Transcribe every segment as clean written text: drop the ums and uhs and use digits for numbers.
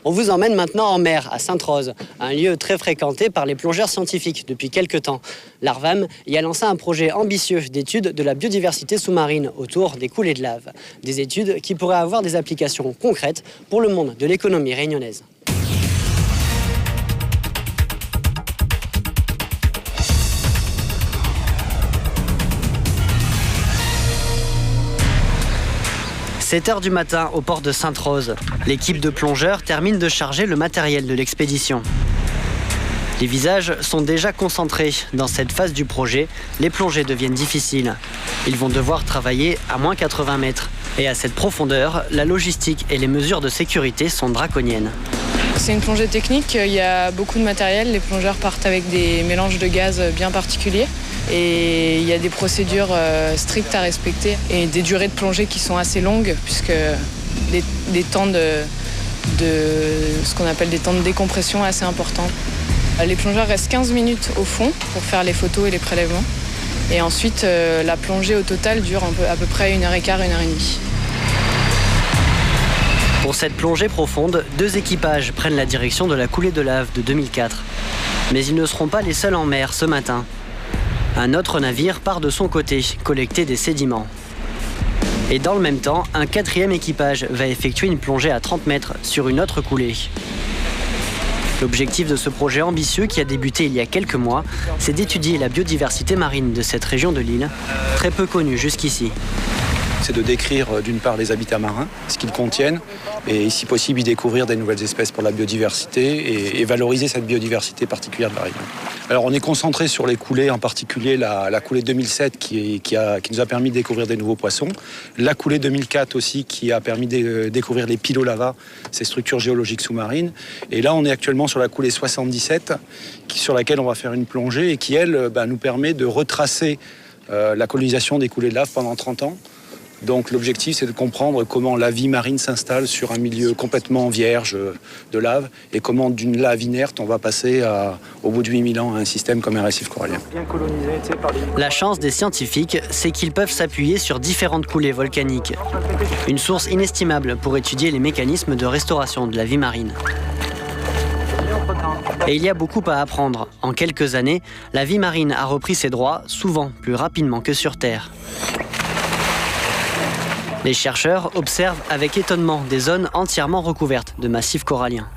On vous emmène maintenant en mer, à Sainte-Rose, un lieu très fréquenté par les plongeurs scientifiques depuis quelques temps. L'Arvam y a lancé un projet ambitieux d'étude de la biodiversité sous-marine autour des coulées de lave. Des études qui pourraient avoir des applications concrètes pour le monde de l'économie réunionnaise. « 7 h du matin au port de Sainte-Rose. L'équipe de plongeurs termine de charger le matériel de l'expédition. Les visages sont déjà concentrés. Dans cette phase du projet, les plongées deviennent difficiles. Ils vont devoir travailler à moins 80 mètres. Et à cette profondeur, la logistique et les mesures de sécurité sont draconiennes. C'est une plongée technique, il y a beaucoup de matériel. Les plongeurs partent avec des mélanges de gaz bien particuliers. Et il y a des procédures strictes à respecter et des durées de plongée qui sont assez longues puisque des temps ce qu'on appelle des temps de décompression assez importants. Les plongeurs restent 15 minutes au fond pour faire les photos et les prélèvements. Et ensuite, la plongée au total dure à peu près 1h15, 1h30. Pour cette plongée profonde, 2 équipages prennent la direction de la coulée de lave de 2004. Mais ils ne seront pas les seuls en mer ce matin. Un autre navire part de son côté, collecter des sédiments. Et dans le même temps, un 4e équipage va effectuer une plongée à 30 mètres sur une autre coulée. L'objectif de ce projet ambitieux qui a débuté il y a quelques mois, c'est d'étudier la biodiversité marine de cette région de l'île, très peu connue jusqu'ici. C'est de décrire d'une part les habitats marins, ce qu'ils contiennent, et si possible y découvrir des nouvelles espèces pour la biodiversité et valoriser cette biodiversité particulière de la région. Alors on est concentré sur les coulées, en particulier la coulée 2007 qui nous a permis de découvrir des nouveaux poissons, la coulée 2004 aussi qui a permis de découvrir les pilolavas, ces structures géologiques sous-marines, et là on est actuellement sur la coulée 77 sur laquelle on va faire une plongée et qui elle nous permet de retracer la colonisation des coulées de lave pendant 30 ans. Donc l'objectif, c'est de comprendre comment la vie marine s'installe sur un milieu complètement vierge de lave et comment d'une lave inerte, on va passer au bout de 8000 ans à un système comme un récif corallien. La chance des scientifiques, c'est qu'ils peuvent s'appuyer sur différentes coulées volcaniques. Une source inestimable pour étudier les mécanismes de restauration de la vie marine. Et il y a beaucoup à apprendre. En quelques années, la vie marine a repris ses droits, souvent plus rapidement que sur Terre. Les chercheurs observent avec étonnement des zones entièrement recouvertes de massifs coralliens.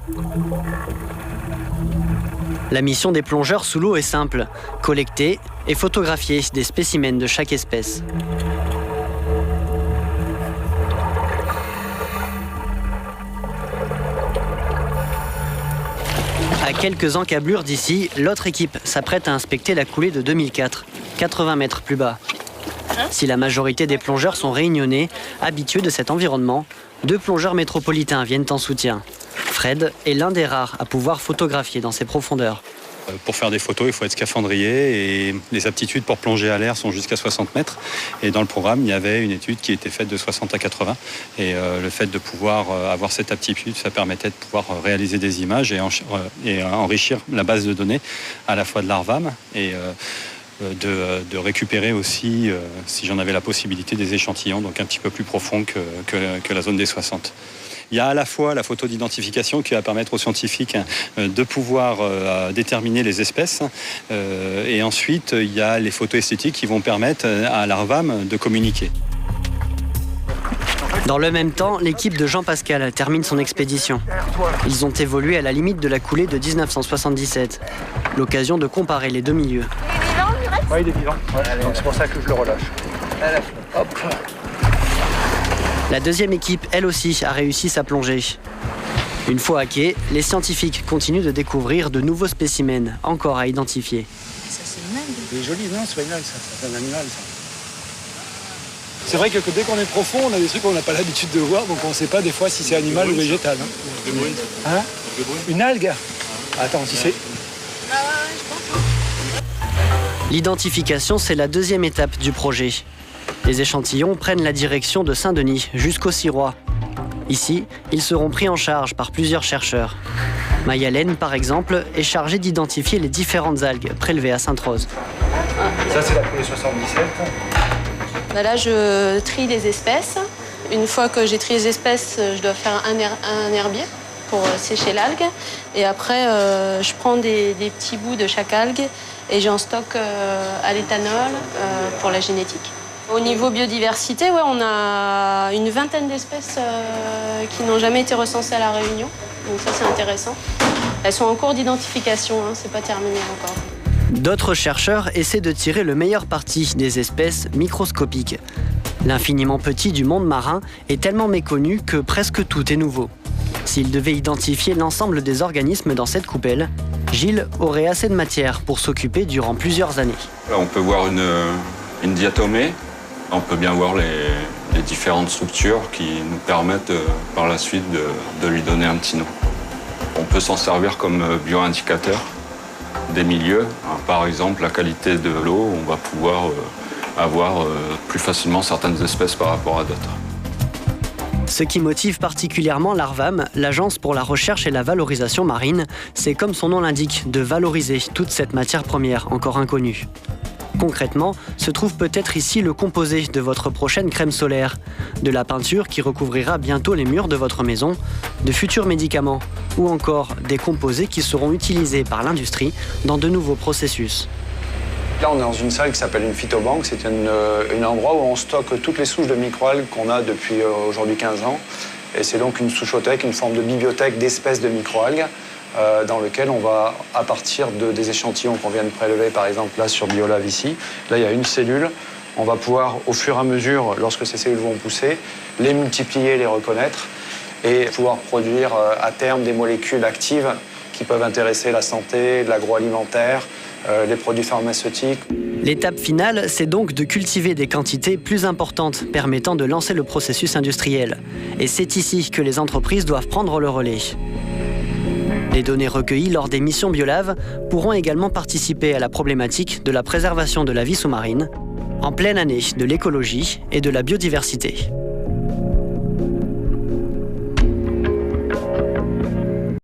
La mission des plongeurs sous l'eau est simple, collecter et photographier des spécimens de chaque espèce. À quelques encablures d'ici, l'autre équipe s'apprête à inspecter la coulée de 2004, 80 mètres plus bas. Si la majorité des plongeurs sont réunionnais, habitués de cet environnement, 2 plongeurs métropolitains viennent en soutien. Fred est l'un des rares à pouvoir photographier dans ces profondeurs. Pour faire des photos, il faut être scaphandrier et les aptitudes pour plonger à l'air sont jusqu'à 60 mètres. Et dans le programme, il y avait une étude qui était faite de 60 à 80. Et le fait de pouvoir avoir cette aptitude, ça permettait de pouvoir réaliser des images et enrichir la base de données à la fois de l'Arvam et de récupérer aussi, si j'en avais la possibilité, des échantillons donc un petit peu plus profonds que la zone des 60. Il y a à la fois la photo d'identification qui va permettre aux scientifiques de pouvoir déterminer les espèces et ensuite il y a les photos esthétiques qui vont permettre à l'Arvam de communiquer. Dans le même temps, l'équipe de Jean Pascal termine son expédition. Ils ont évolué à la limite de la coulée de 1977. L'occasion de comparer les deux milieux. Oui, il est vivant. Ouais, donc c'est pour ça que je le relâche. Hop. La deuxième équipe, elle aussi, a réussi sa plongée. Une fois à quai, les scientifiques continuent de découvrir de nouveaux spécimens, encore à identifier. Ça, c'est une algue. Il est joli, non? C'est pas une algue, ça. C'est un animal, ça. C'est vrai que dès qu'on est profond, on a des trucs qu'on n'a pas l'habitude de voir, donc on ne sait pas des fois si c'est animal ou végétal. Hein? Une algue? Attends, si c'est... L'identification, c'est la deuxième étape du projet. Les échantillons prennent la direction de Saint-Denis jusqu'au Sirois. Ici, ils seront pris en charge par plusieurs chercheurs. Mayalène, par exemple, est chargée d'identifier les différentes algues prélevées à Sainte-Rose. Ça, c'est la coulée 77. Là, je trie les espèces. Une fois que j'ai trié les espèces, je dois faire un herbier. pour sécher l'algue. Et après, je prends des petits bouts de chaque algue et j'en stocke à l'éthanol pour la génétique. Au niveau biodiversité, ouais, on a une vingtaine d'espèces qui n'ont jamais été recensées à La Réunion. Donc ça, c'est intéressant. Elles sont en cours d'identification, hein, c'est pas terminé encore. D'autres chercheurs essaient de tirer le meilleur parti des espèces microscopiques. L'infiniment petit du monde marin est tellement méconnu que presque tout est nouveau. S'il devait identifier l'ensemble des organismes dans cette coupelle, Gilles aurait assez de matière pour s'occuper durant plusieurs années. Là, on peut voir une diatomée. On peut bien voir les différentes structures qui nous permettent par la suite de lui donner un petit nom. On peut s'en servir comme bioindicateur des milieux. Par exemple, la qualité de l'eau, on va pouvoir avoir plus facilement certaines espèces par rapport à d'autres. Ce qui motive particulièrement l'ARVAM, l'Agence pour la recherche et la valorisation marine, c'est comme son nom l'indique, de valoriser toute cette matière première encore inconnue. Concrètement, se trouve peut-être ici le composé de votre prochaine crème solaire, de la peinture qui recouvrira bientôt les murs de votre maison, de futurs médicaments, ou encore des composés qui seront utilisés par l'industrie dans de nouveaux processus. Là, on est dans une salle qui s'appelle une phytobanque. C'est un endroit où on stocke toutes les souches de microalgues qu'on a depuis aujourd'hui 15 ans. Et c'est donc une souchothèque, une forme de bibliothèque d'espèces de microalgues dans lequel on va, à partir des échantillons qu'on vient de prélever, par exemple là sur Biolave ici, là il y a une cellule, on va pouvoir au fur et à mesure, lorsque ces cellules vont pousser, les multiplier, les reconnaître et pouvoir produire à terme des molécules actives qui peuvent intéresser la santé, l'agroalimentaire, les produits pharmaceutiques. L'étape finale, c'est donc de cultiver des quantités plus importantes permettant de lancer le processus industriel. Et c'est ici que les entreprises doivent prendre le relais. Les données recueillies lors des missions Biolave pourront également participer à la problématique de la préservation de la vie sous-marine, en pleine année de l'écologie et de la biodiversité.